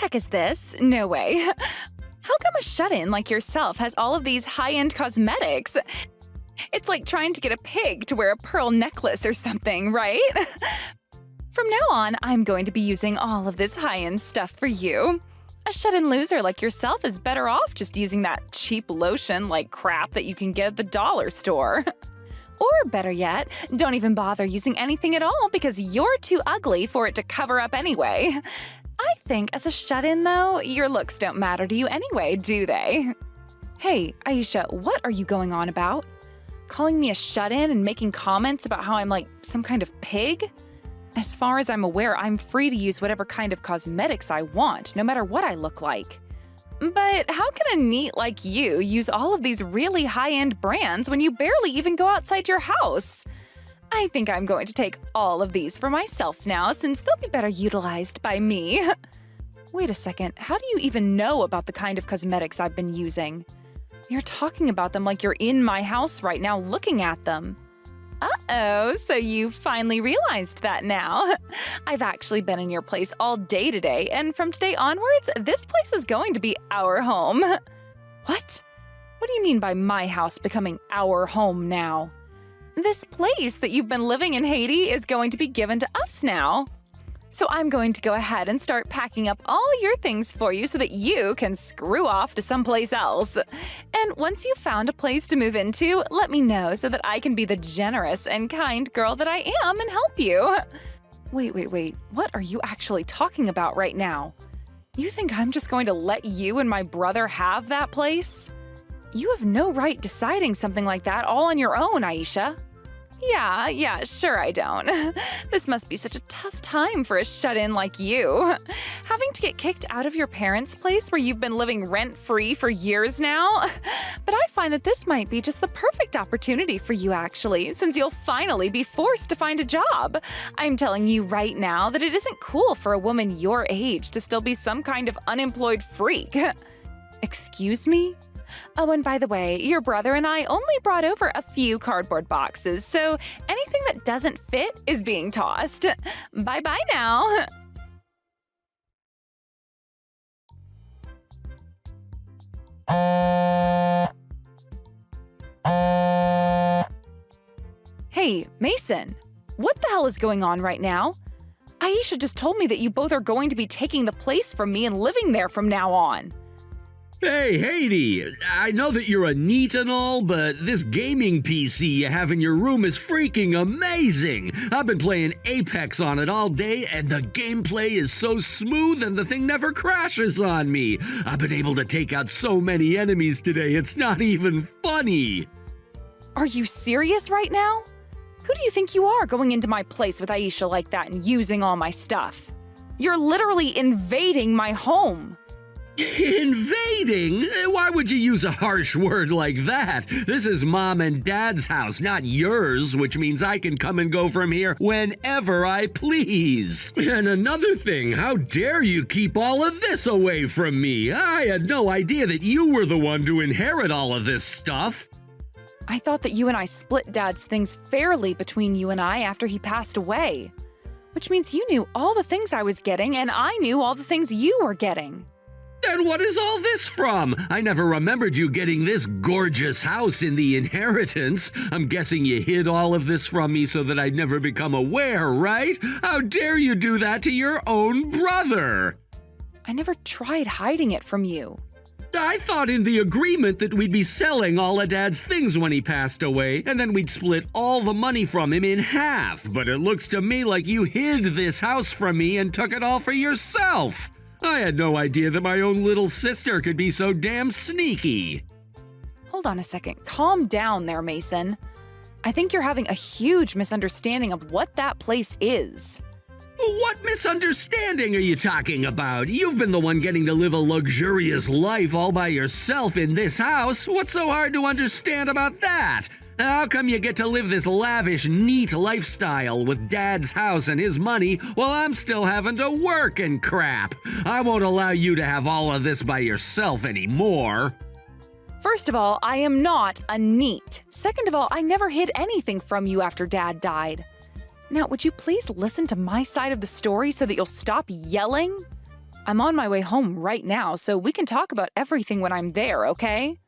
heck is this? No way. How come a shut-in like yourself has all of these high-end cosmetics? It's like trying to get a pig to wear a pearl necklace or something, right? From now on, I'm going to be using all of this high-end stuff for you. A shut-in loser like yourself is better off just using that cheap lotion-like crap that you can get at the dollar store. Or better yet, don't even bother using anything at all because you're too ugly for it to cover up anyway. I think as a shut-in, though, your looks don't matter to you anyway, do they? Hey, Aisha, what are you going on about? Calling me a shut-in and making comments about how I'm like some kind of pig? As far as I'm aware, I'm free to use whatever kind of cosmetics I want, no matter what I look like. But how can a neat like you use all of these really high-end brands when you barely even go outside your house? I think I'm going to take all of these for myself now, since they'll be better utilized by me. Wait a second, how do you even know about the kind of cosmetics I've been using? You're talking about them like you're in my house right now looking at them. Uh-oh, so you finally realized that now. I've actually been in your place all day today, and from today onwards, this place is going to be our home. What? What do you mean by my house becoming our home now? This place that you've been living in, Haiti, is going to be given to us now. So I'm going to go ahead and start packing up all your things for you so that you can screw off to someplace else. And once you've found a place to move into, let me know so that I can be the generous and kind girl that I am and help you. Wait. What are you actually talking about right now? You think I'm just going to let you and my brother have that place? You have no right deciding something like that all on your own, Aisha. Yeah, sure I don't. This must be such a tough time for a shut-in like you. Having to get kicked out of your parents' place where you've been living rent-free for years now. But I find that this might be just the perfect opportunity for you actually, since you'll finally be forced to find a job. I'm telling you right now that it isn't cool for a woman your age to still be some kind of unemployed freak. Excuse me? Oh, and by the way, your brother and I only brought over a few cardboard boxes, so anything that doesn't fit is being tossed. Bye-bye now. Hey, Mason, what the hell is going on right now? Aisha just told me that you both are going to be taking the place from me and living there from now on. Hey, Haiti, I know that you're a neat and all, but this gaming PC you have in your room is freaking amazing! I've been playing Apex on it all day, and the gameplay is so smooth and the thing never crashes on me. I've been able to take out so many enemies today, it's not even funny! Are you serious right now? Who do you think you are going into my place with Aisha like that and using all my stuff? You're literally invading my home! Invading? Why would you use a harsh word like that? This is Mom and Dad's house, not yours, which means I can come and go from here whenever I please. And another thing, how dare you keep all of this away from me? I had no idea that you were the one to inherit all of this stuff. I thought that you and I split Dad's things fairly between you and I after he passed away. Which means you knew all the things I was getting and I knew all the things you were getting. Then what is all this from? I never remembered you getting this gorgeous house in the inheritance. I'm guessing you hid all of this from me so that I'd never become aware, right? How dare you do that to your own brother? I never tried hiding it from you. I thought in the agreement that we'd be selling all of Dad's things when he passed away, and then we'd split all the money from him in half. But it looks to me like you hid this house from me and took it all for yourself. I had no idea that my own little sister could be so damn sneaky. Hold on a second. Calm down there, Mason. I think you're having a huge misunderstanding of what that place is. What misunderstanding are you talking about? You've been the one getting to live a luxurious life all by yourself in this house. What's so hard to understand about that? How come you get to live this lavish, neat lifestyle with Dad's house and his money while I'm still having to work and crap? I won't allow you to have all of this by yourself anymore. First of all, I am not a neat. Second of all, I never hid anything from you after Dad died. Now, would you please listen to my side of the story so that you'll stop yelling? I'm on my way home right now, so we can talk about everything when I'm there, okay?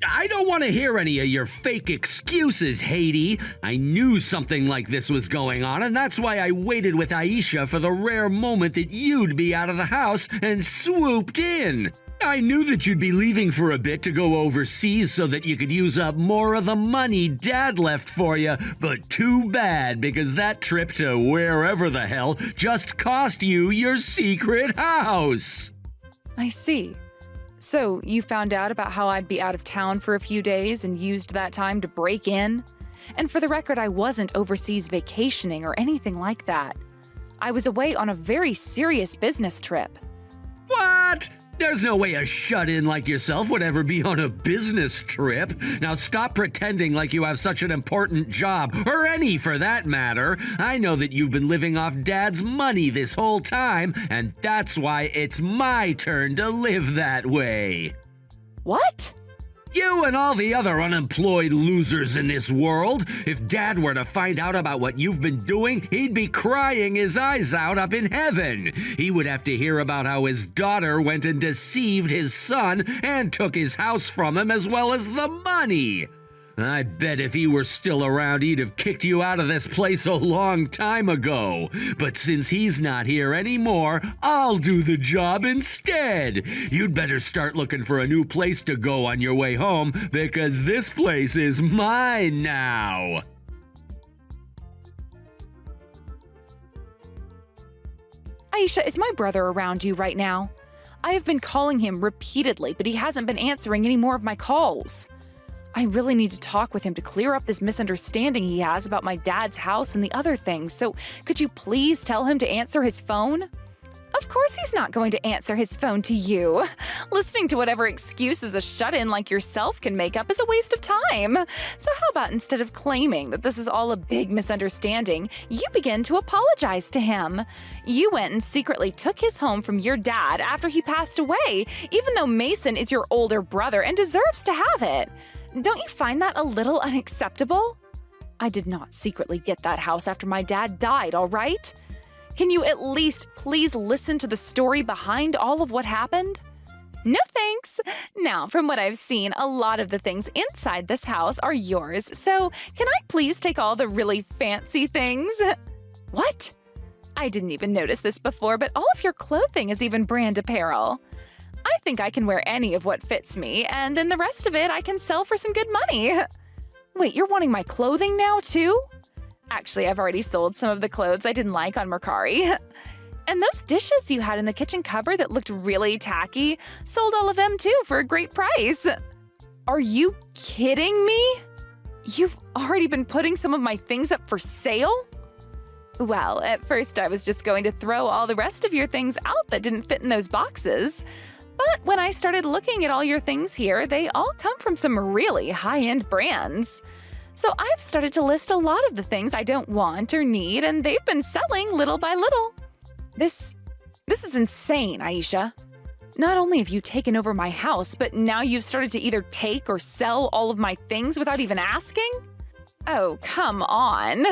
I don't want to hear any of your fake excuses, Haiti. I knew something like this was going on, and that's why I waited with Aisha for the rare moment that you'd be out of the house and swooped in. I knew that you'd be leaving for a bit to go overseas so that you could use up more of the money Dad left for you, but too bad because that trip to wherever the hell just cost you your secret house. I see. So, you found out about how I'd be out of town for a few days and used that time to break in? And for the record, I wasn't overseas vacationing or anything like that. I was away on a very serious business trip. What? There's no way a shut-in like yourself would ever be on a business trip. Now stop pretending like you have such an important job, or any for that matter. I know that you've been living off Dad's money this whole time, and that's why it's my turn to live that way. What? You and all the other unemployed losers in this world. If Dad were to find out about what you've been doing, he'd be crying his eyes out up in heaven. He would have to hear about how his daughter went and deceived his son and took his house from him as well as the money. I bet if he were still around, he'd have kicked you out of this place a long time ago. But since he's not here anymore, I'll do the job instead. You'd better start looking for a new place to go on your way home, because this place is mine now. Aisha, is my brother around you right now? I have been calling him repeatedly, but he hasn't been answering any more of my calls. I really need to talk with him to clear up this misunderstanding he has about my dad's house and the other things, so could you please tell him to answer his phone? Of course he's not going to answer his phone to you. Listening to whatever excuses a shut-in like yourself can make up is a waste of time. So how about instead of claiming that this is all a big misunderstanding, you begin to apologize to him? You went and secretly took his home from your dad after he passed away, even though Mason is your older brother and deserves to have it. Don't you find that a little unacceptable? I did not secretly get that house after my dad died, all right? Can you at least please listen to the story behind all of what happened? No thanks. Now, from what I've seen, a lot of the things inside this house are yours, so can I please take all the really fancy things? What? I didn't even notice this before, but all of your clothing is even brand apparel. I think I can wear any of what fits me, and then the rest of it I can sell for some good money. Wait, you're wanting my clothing now, too? Actually, I've already sold some of the clothes I didn't like on Mercari. And those dishes you had in the kitchen cupboard that looked really tacky, sold all of them, too, for a great price. Are you kidding me? You've already been putting some of my things up for sale? Well, at first I was just going to throw all the rest of your things out that didn't fit in those boxes. But when I started looking at all your things here, they all come from some really high-end brands. So I've started to list a lot of the things I don't want or need, and they've been selling little by little. This is insane, Aisha. Not only have you taken over my house, but now you've started to either take or sell all of my things without even asking? Oh, come on.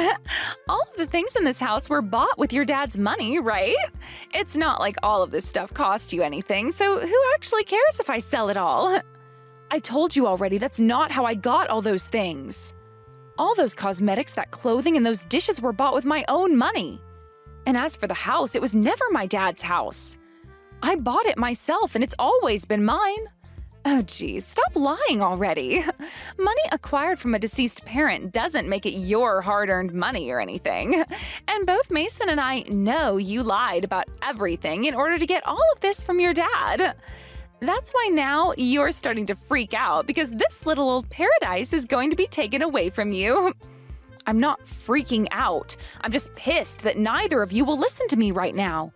All of the things in this house were bought with your dad's money, right? It's not like all of this stuff cost you anything, so who actually cares if I sell it all? I told you already that's not how I got all those things. All those cosmetics, that clothing, and those dishes were bought with my own money. And as for the house, it was never my dad's house. I bought it myself, and it's always been mine. Oh geez, stop lying already. Money acquired from a deceased parent doesn't make it your hard-earned money or anything. And both Mason and I know you lied about everything in order to get all of this from your dad. That's why now you're starting to freak out because this little old paradise is going to be taken away from you. I'm not freaking out. I'm just pissed that neither of you will listen to me right now.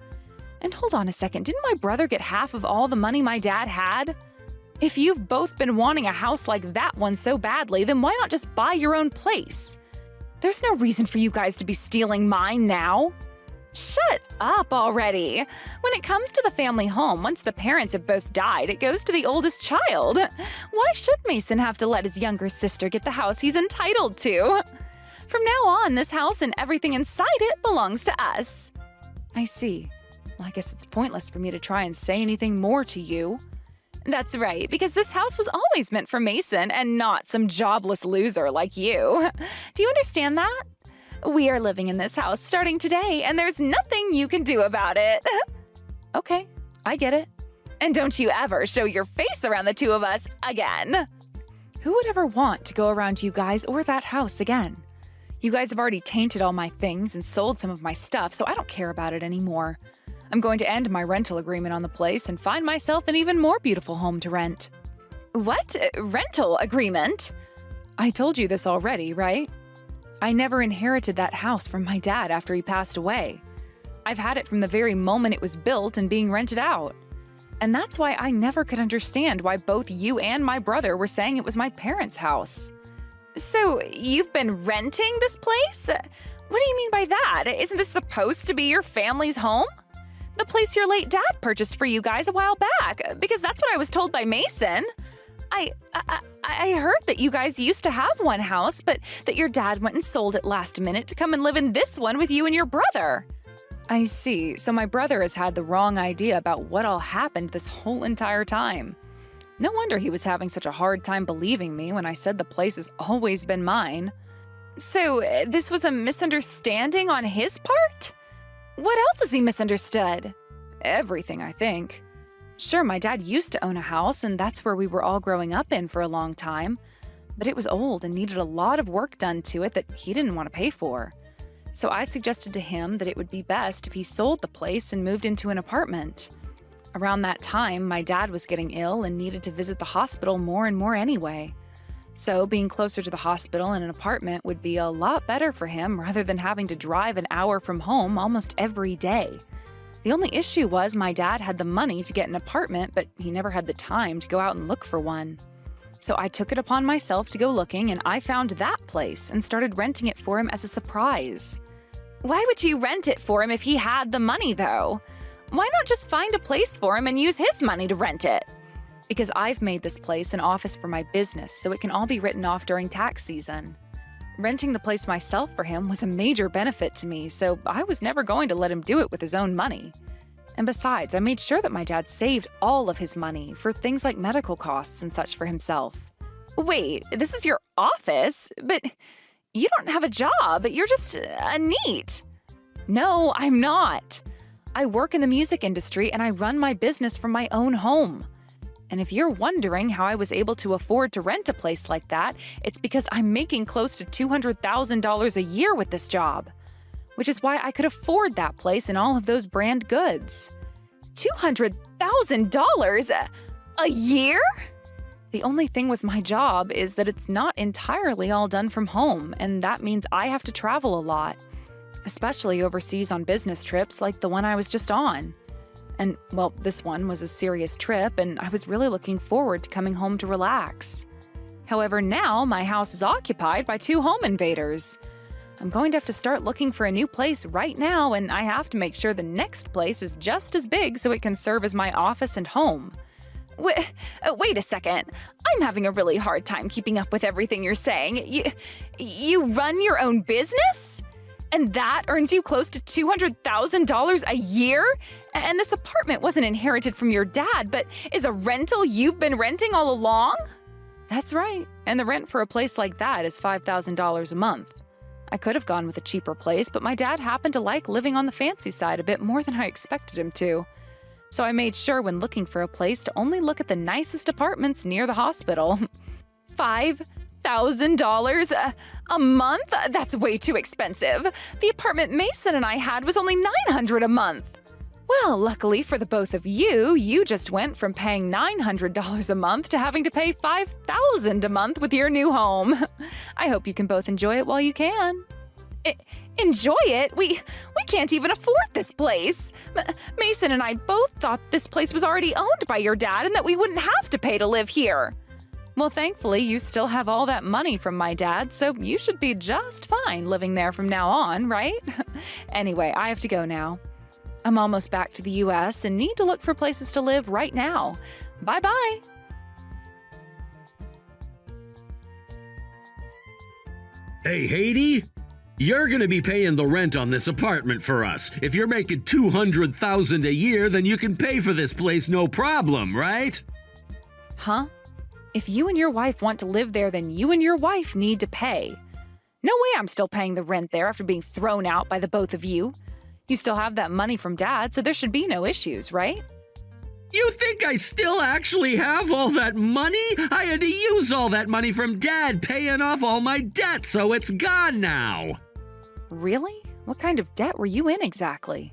And hold on a second, didn't my brother get half of all the money my dad had? If you've both been wanting a house like that one so badly, then why not just buy your own place? There's no reason for you guys to be stealing mine now. Shut up already. When it comes to the family home, once the parents have both died, it goes to the oldest child. Why should Mason have to let his younger sister get the house he's entitled to? From now on, this house and everything inside it belongs to us. I see. I guess it's pointless for me to try and say anything more to you. That's right, because this house was always meant for Mason and not some jobless loser like you. Do you understand that? We are living in this house starting today, and there's nothing you can do about it. Okay, I get it. And don't you ever show your face around the two of us again. Who would ever want to go around you guys or that house again? You guys have already tainted all my things and sold some of my stuff, so I don't care about it anymore. I'm going to end my rental agreement on the place and find myself an even more beautiful home to rent. What? Rental agreement? I told you this already, right? I never inherited that house from my dad after he passed away. I've had it from the very moment it was built and being rented out. And that's why I never could understand why both you and my brother were saying it was my parents' house. So, you've been renting this place? What do you mean by that? Isn't this supposed to be your family's home? The place your late dad purchased for you guys a while back, because that's what I was told by Mason. I heard that you guys used to have one house, but that your dad went and sold it last minute to come and live in this one with you and your brother. I see. So my brother has had the wrong idea about what all happened this whole entire time. No wonder he was having such a hard time believing me when I said the place has always been mine. So this was a misunderstanding on his part? What else has he misunderstood? Everything, I think. Sure, my dad used to own a house, and that's where we were all growing up in for a long time. But it was old and needed a lot of work done to it that he didn't want to pay for. So I suggested to him that it would be best if he sold the place and moved into an apartment. Around that time, my dad was getting ill and needed to visit the hospital more and more anyway. So being closer to the hospital in an apartment would be a lot better for him rather than having to drive an hour from home almost every day. The only issue was my dad had the money to get an apartment, but he never had the time to go out and look for one. So I took it upon myself to go looking, and I found that place and started renting it for him as a surprise. Why would you rent it for him if he had the money, though? Why not just find a place for him and use his money to rent it? Because I've made this place an office for my business, so it can all be written off during tax season. Renting the place myself for him was a major benefit to me, so I was never going to let him do it with his own money. And besides, I made sure that my dad saved all of his money for things like medical costs and such for himself. Wait, this is your office? But you don't have a job. You're just a NEET. No, I'm not. I work in the music industry and I run my business from my own home. And if you're wondering how I was able to afford to rent a place like that, it's because I'm making close to $200,000 a year with this job. Which is why I could afford that place and all of those brand goods. $200,000 a year? The only thing with my job is that it's not entirely all done from home, and that means I have to travel a lot. Especially overseas on business trips like the one I was just on. And, well, this one was a serious trip, and I was really looking forward to coming home to relax. However, now my house is occupied by 2 home invaders. I'm going to have to start looking for a new place right now, and I have to make sure the next place is just as big so it can serve as my office and home. Wait a second. I'm having a really hard time keeping up with everything you're saying. You run your own business? And that earns you close to $200,000 a year? And this apartment wasn't inherited from your dad, but is a rental you've been renting all along? That's right. And the rent for a place like that is $5,000 a month. I could have gone with a cheaper place, but my dad happened to like living on the fancy side a bit more than I expected him to. So I made sure when looking for a place to only look at the nicest apartments near the hospital. $5,000 a month? That's way too expensive. The apartment Mason and I had was only $900 a month. Well, luckily for the both of you, you just went from paying $900 a month to having to pay $5,000 a month with your new home. I hope you can both enjoy it while you can. Enjoy it? We can't even afford this place. Mason and I both thought this place was already owned by your dad and that we wouldn't have to pay to live here. Well, thankfully, you still have all that money from my dad, so you should be just fine living there from now on, right? Anyway, I have to go now. I'm almost back to the US and need to look for places to live right now. Bye-bye. Hey, Haiti? You're gonna be paying the rent on this apartment for us. If you're making $200,000 a year, then you can pay for this place no problem, right? Huh? If you and your wife want to live there, then you and your wife need to pay. No way I'm still paying the rent there after being thrown out by the both of you. You still have that money from Dad, so there should be no issues, right? You think I still actually have all that money? I had to use all that money from Dad paying off all my debt, so it's gone now. Really? What kind of debt were you in exactly?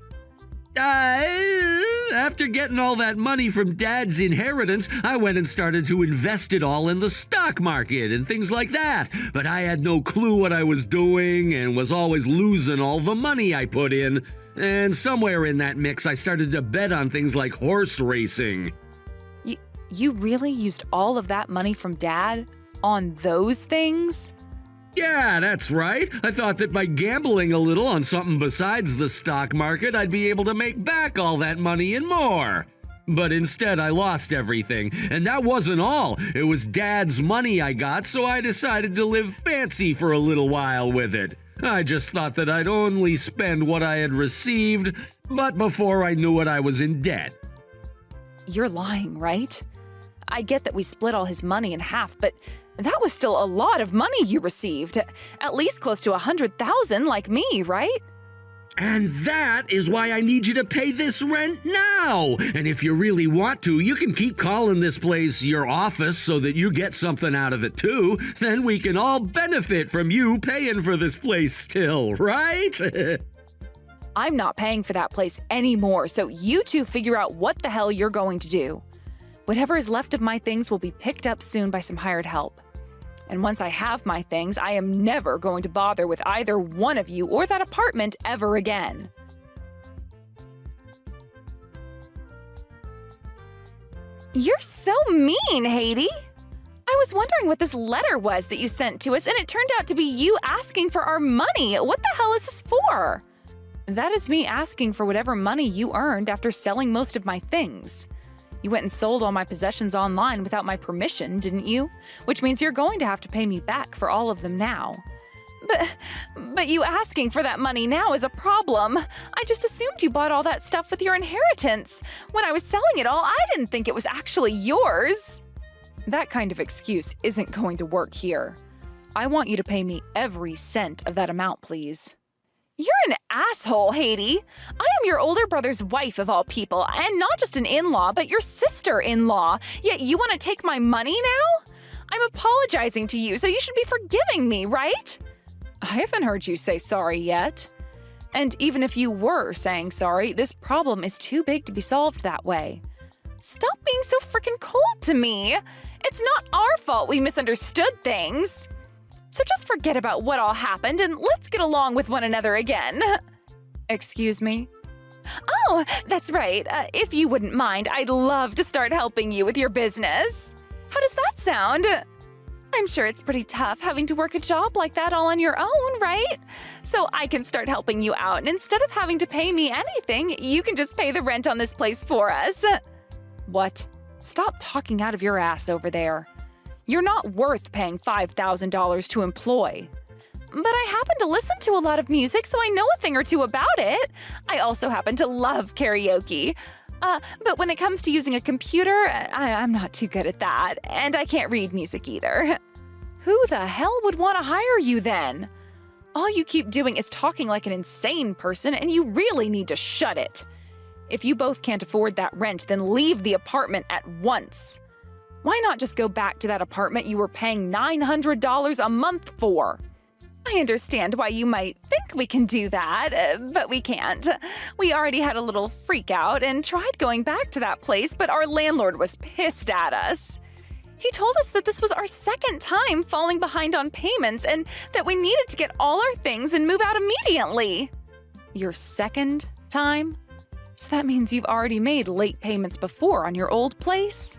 After getting all that money from Dad's inheritance, I went and started to invest it all in the stock market and things like that. But I had no clue what I was doing and was always losing all the money I put in. And somewhere in that mix, I started to bet on things like horse racing. You really used all of that money from Dad on those things? Yeah, that's right. I thought that by gambling a little on something besides the stock market, I'd be able to make back all that money and more. But instead, I lost everything. And that wasn't all. It was Dad's money I got, so I decided to live fancy for a little while with it. I just thought that I'd only spend what I had received, but before I knew it, I was in debt. You're lying, right? I get that we split all his money in half, but that was still a lot of money you received. At least close to $100,000 like me, right? And that is why I need you to pay this rent now. And if you really want to, you can keep calling this place your office so that you get something out of it too. Then we can all benefit from you paying for this place still, right? I'm not paying for that place anymore, so you two figure out what the hell you're going to do. Whatever is left of my things will be picked up soon by some hired help. And once I have my things, I am never going to bother with either one of you or that apartment ever again. You're so mean, Haiti. I was wondering what this letter was that you sent to us, and it turned out to be you asking for our money. What the hell is this for? That is me asking for whatever money you earned after selling most of my things. You went and sold all my possessions online without my permission, didn't you? Which means you're going to have to pay me back for all of them now. But you asking for that money now is a problem. I just assumed you bought all that stuff with your inheritance. When I was selling it all, I didn't think it was actually yours. That kind of excuse isn't going to work here. I want you to pay me every cent of that amount, please. You're an asshole, Haiti. I am your older brother's wife of all people, and not just an in-law, but your sister-in-law. Yet you want to take my money now? I'm apologizing to you, so you should be forgiving me, right? I haven't heard you say sorry yet. And even if you were saying sorry, this problem is too big to be solved that way. Stop being so freaking cold to me. It's not our fault we misunderstood things. So just forget about what all happened and let's get along with one another again. Excuse me? Oh, that's right. If you wouldn't mind, I'd love to start helping you with your business. How does that sound? I'm sure it's pretty tough having to work a job like that all on your own, right? So I can start helping you out, and instead of having to pay me anything, you can just pay the rent on this place for us. What? Stop talking out of your ass over there. You're not worth paying $5,000 to employ. But I happen to listen to a lot of music, so I know a thing or two about it. I also happen to love karaoke. But when it comes to using a computer, I'm not too good at that, and I can't read music either. Who the hell would want to hire you then? All you keep doing is talking like an insane person, and you really need to shut it. If you both can't afford that rent, then leave the apartment at once. Why not just go back to that apartment you were paying $900 a month for? I understand why you might think we can do that, but we can't. We already had a little freak out and tried going back to that place, but our landlord was pissed at us. He told us that this was our second time falling behind on payments and that we needed to get all our things and move out immediately. Your second time? So that means you've already made late payments before on your old place?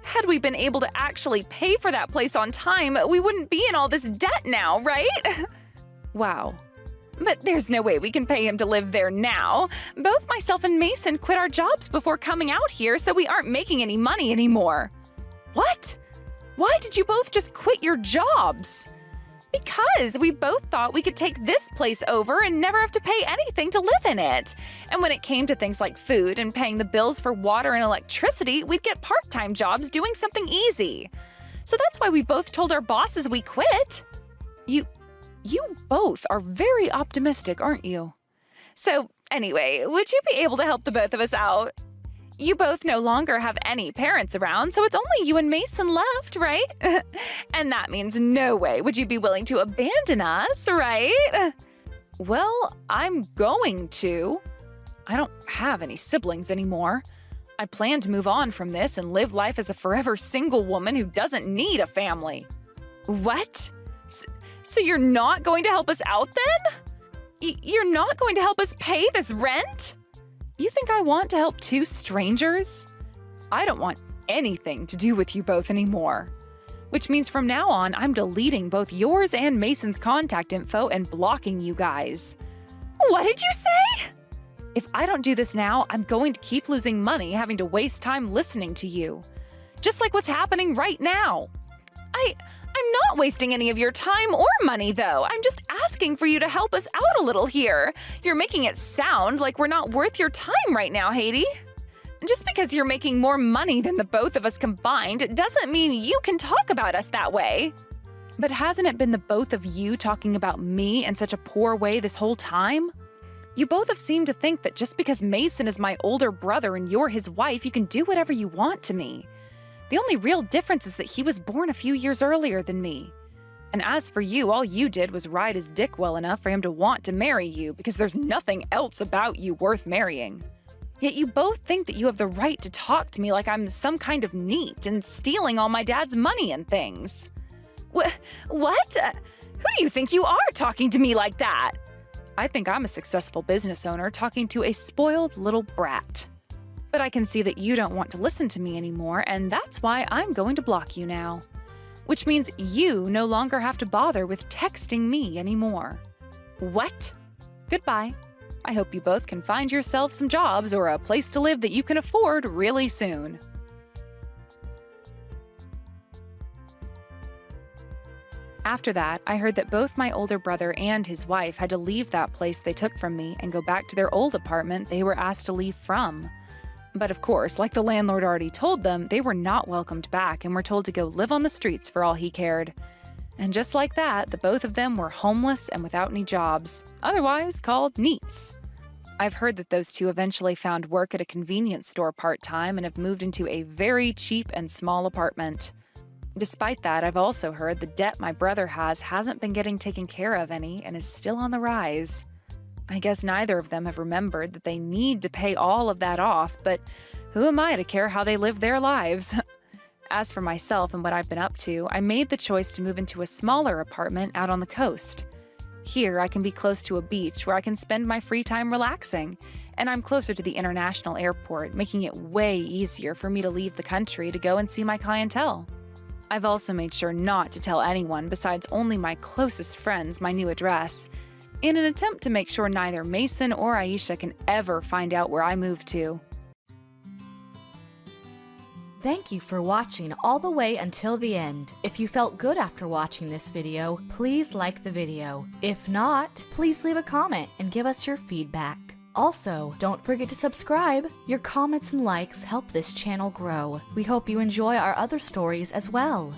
Had we been able to actually pay for that place on time, we wouldn't be in all this debt now, right? Wow. But there's no way we can pay him to live there now. Both myself and Mason quit our jobs before coming out here, so we aren't making any money anymore. What? Why did you both just quit your jobs? Because we both thought we could take this place over and never have to pay anything to live in it. And when it came to things like food and paying the bills for water and electricity, we'd get part-time jobs doing something easy. So that's why we both told our bosses we quit. You both are very optimistic, aren't you? So anyway, would you be able to help the both of us out? You both no longer have any parents around, so it's only you and Mason left, right? And that means no way would you be willing to abandon us, right? Well, I'm going to. I don't have any siblings anymore. I plan to move on from this and live life as a forever single woman who doesn't need a family. What? So you're not going to help us out then? You're not going to help us pay this rent? You think I want to help two strangers? I don't want anything to do with you both anymore. Which means from now on, I'm deleting both yours and Mason's contact info and blocking you guys. What did you say? If I don't do this now, I'm going to keep losing money having to waste time listening to you. Just like what's happening right now. I'm not wasting any of your time or money, though. I'm just asking for you to help us out a little here. You're making it sound like we're not worth your time right now, Haiti. Just because you're making more money than the both of us combined doesn't mean you can talk about us that way. But hasn't it been the both of you talking about me in such a poor way this whole time? You both have seemed to think that just because Mason is my older brother and you're his wife, you can do whatever you want to me. The only real difference is that he was born a few years earlier than me. And as for you, all you did was ride his dick well enough for him to want to marry you because there's nothing else about you worth marrying. Yet you both think that you have the right to talk to me like I'm some kind of neat and stealing all my dad's money and things. What? Who do you think you are talking to me like that? I think I'm a successful business owner talking to a spoiled little brat. But I can see that you don't want to listen to me anymore, and that's why I'm going to block you now. Which means you no longer have to bother with texting me anymore. What? Goodbye. I hope you both can find yourself some jobs or a place to live that you can afford really soon. After that, I heard that both my older brother and his wife had to leave that place they took from me and go back to their old apartment they were asked to leave from. But of course, like the landlord already told them, they were not welcomed back and were told to go live on the streets for all he cared. And just like that, the both of them were homeless and without any jobs, otherwise called neats. I've heard that those two eventually found work at a convenience store part-time and have moved into a very cheap and small apartment. Despite that, I've also heard the debt my brother hasn't been getting taken care of any and is still on the rise. I guess neither of them have remembered that they need to pay all of that off, but who am I to care how they live their lives? As for myself and what I've been up to, I made the choice to move into a smaller apartment out on the coast. Here, I can be close to a beach where I can spend my free time relaxing, and I'm closer to the international airport, making it way easier for me to leave the country to go and see my clientele. I've also made sure not to tell anyone besides only my closest friends my new address, in an attempt to make sure neither Mason or Aisha can ever find out where I moved to. Thank you for watching all the way until the end. If you felt good after watching this video, please like the video. If not, please leave a comment and give us your feedback. Also, don't forget to subscribe. Your comments and likes help this channel grow. We hope you enjoy our other stories as well.